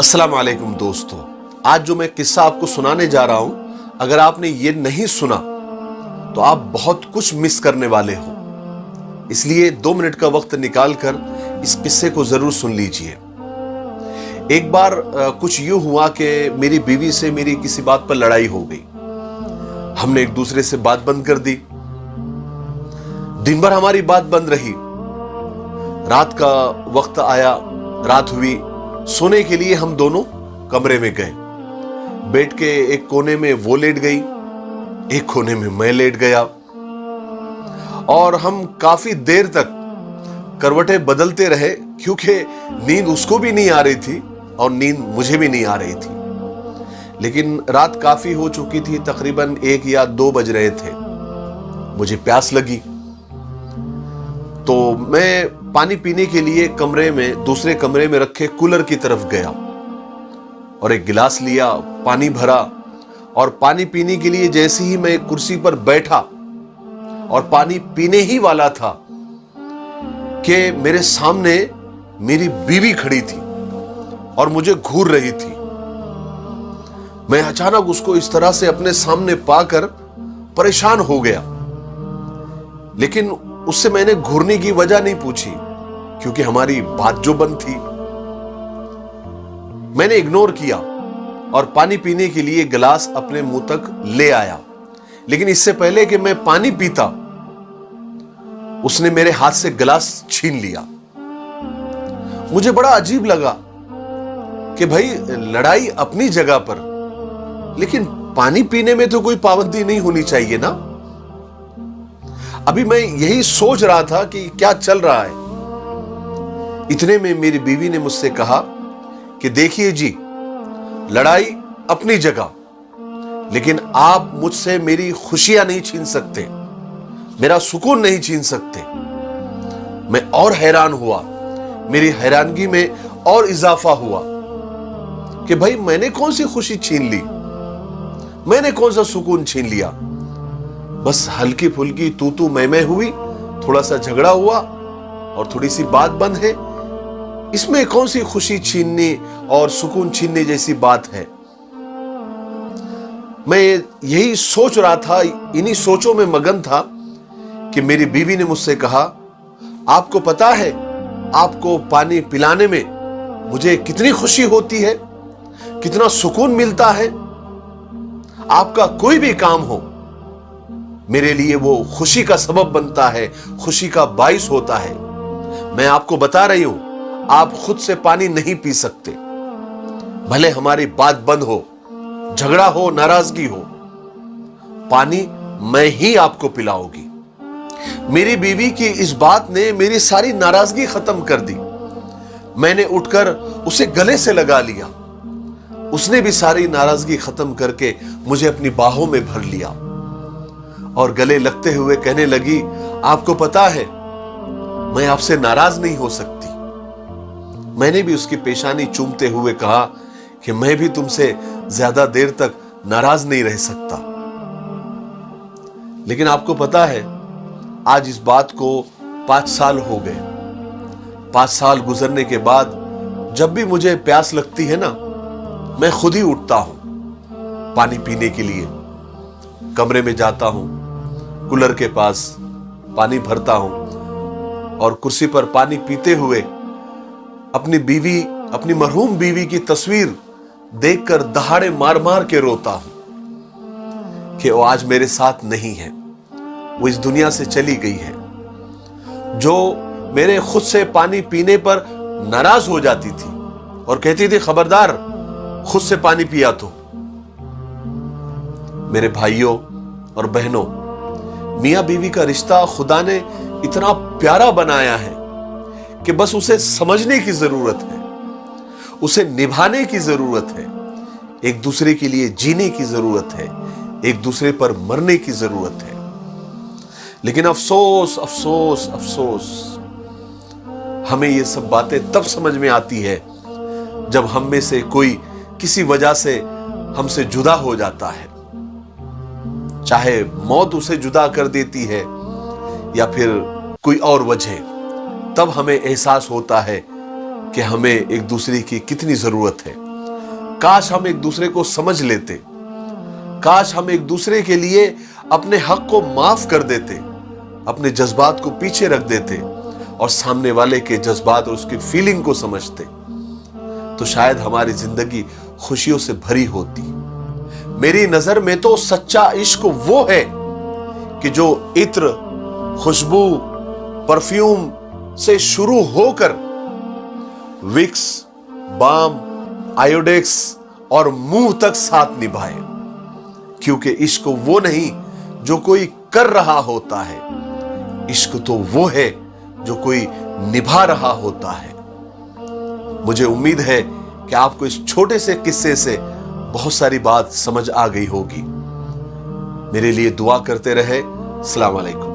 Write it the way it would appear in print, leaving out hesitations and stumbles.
अस्सलाम वालेकुम दोस्तों, आज जो मैं किस्सा आपको सुनाने जा रहा हूं, अगर आपने ये नहीं सुना तो आप बहुत कुछ मिस करने वाले हो। इसलिए 2 मिनट का वक्त निकालकर इस किस्से को जरूर सुन लीजिए। एक बार कुछ यूं हुआ कि मेरी बीवी से मेरी किसी बात पर लड़ाई हो गई। हमने एक दूसरे से बात बंद कर दी। दिन भर हमारी बात बंद रही। रात का वक्त आया, रात हुई, सोने के लिए हम दोनों कमरे में गए। बेड के एक कोने में वो लेट गई, एक कोने में मैं लेट गया और हम काफी देर तक करवटें बदलते रहे, क्योंकि नींद उसको भी नहीं आ रही थी और नींद मुझे भी नहीं आ रही थी। लेकिन रात काफी हो चुकी थी, तकरीबन 1 या 2 बज रहे थे। मुझे प्यास लगी तो मैं पानी पीने के लिए दूसरे कमरे में रखे कूलर की तरफ गया और एक गिलास लिया, पानी भरा और पानी पीने के लिए जैसे ही मैं कुर्सी पर बैठा और पानी पीने ही वाला था कि मेरे सामने मेरी बीवी खड़ी थी और मुझे घूर रही थी। मैं अचानक उसको इस तरह से अपने सामने पाकर परेशान हो गया, लेकिन उससे मैंने घूरने की वजह नहीं पूछी, क्योंकि हमारी बात जो बंद थी। मैंने इग्नोर किया और पानी पीने के लिए गिलास अपने मुंह तक ले आया। लेकिन इससे पहले कि मैं पानी पीता, उसने मेरे हाथ से गिलास छीन लिया। मुझे बड़ा अजीब लगा कि भाई, लड़ाई अपनी जगह पर, लेकिन पानी पीने में तो कोई पाबंदी नहीं होनी चाहिए ना। अभी मैं यही सोच रहा था कि क्या चल रहा है। इतने में मेरी बीवी ने मुझसे कहा कि देखिए जी, लड़ाई अपनी जगह, लेकिन आप मुझसे मेरी खुशियां नहीं छीन सकते, मेरा सुकून नहीं छीन सकते। मैं और हैरान हुआ। मेरी हैरानगी में और इजाफा हुआ कि भाई, मैंने कौन सी खुशी छीन ली, मैंने कौन सा सुकून छीन लिया। बस हल्की फुल्की तू मैं हुई, थोड़ा सा झगड़ा हुआ और थोड़ी सी बात बंद है। इसमें कौन सी खुशी छीनने और सुकून छीनने जैसी बात है। मैं यही सोच रहा था, इन्हीं सोचों में मगन था कि मेरी बीवी ने मुझसे कहा, आपको पता है आपको पानी पिलाने में मुझे कितनी खुशी होती है, कितना सुकून मिलता है। आपका कोई भी काम हो, मेरे लिए वो खुशी का सबब बनता है, खुशी का बाइस होता है। मैं आपको बता रही हूं, आप खुद से पानी नहीं पी सकते, भले हमारी बात बंद हो, झगड़ा हो, नाराजगी हो, पानी मैं ही आपको पिलाऊंगी। मेरी बीवी की इस बात ने मेरी सारी नाराजगी खत्म कर दी। मैंने उठकर उसे गले से लगा लिया। उसने भी सारी नाराजगी खत्म करके मुझे अपनी बाहों में भर लिया और गले लगते हुए कहने लगी, आपको पता है मैं आपसे नाराज नहीं हो सकती। मैंने भी उसकी पेशानी चूमते हुए कहा कि मैं भी तुमसे ज्यादा देर तक नाराज नहीं रह सकता। लेकिन आपको पता है, आज इस बात को 5 साल हो गए। 5 साल गुजरने के बाद जब भी मुझे प्यास लगती है ना, मैं खुद ही उठता हूं पानी पीने के लिए। कमरे में जाता हूं, कूलर के पास पानी भरता हूं और कुर्सी पर पानी पीते हुए अपनी मरहूम बीवी की तस्वीर देखकर दहाड़े मार मार के रोता हूं कि वो आज मेरे साथ नहीं है, वो इस दुनिया से चली गई है। जो मेरे खुद से पानी पीने पर नाराज हो जाती थी और कहती थी, खबरदार खुद से पानी पिया तो। मेरे भाइयों और बहनों, मियां बीवी का रिश्ता खुदा ने इतना प्यारा बनाया है कि बस उसे समझने की जरूरत है, उसे निभाने की जरूरत है, एक दूसरे के लिए जीने की जरूरत है, एक दूसरे पर मरने की जरूरत है। लेकिन अफसोस अफसोस अफसोस, हमें ये सब बातें तब समझ में आती है जब हम में से कोई किसी वजह से हमसे जुदा हो जाता है। चाहे मौत उसे जुदा कर देती है या फिर कोई और वजह, तब हमें एहसास होता है कि हमें एक दूसरे की कितनी जरूरत है। काश हम एक दूसरे को समझ लेते, काश हम एक दूसरे के लिए अपने हक को माफ कर देते, अपने जज्बात को पीछे रख देते और सामने वाले के जज्बात और उसकी फीलिंग को समझते, तो शायद हमारी जिंदगी खुशियों से भरी होती। मेरी नजर में तो सच्चा इश्क वो है कि जो इत्र, खुशबू, परफ्यूम से शुरू होकर विक्स, बाम, आयोडेक्स और मुंह तक साथ निभाए। क्योंकि इश्क वो नहीं जो कोई कर रहा होता है, इश्क तो वो है जो कोई निभा रहा होता है। मुझे उम्मीद है कि आपको इस छोटे से किस्से से बहुत सारी बात समझ आ गई होगी। मेरे लिए दुआ करते रहे। अस्सलाम वालेकुम।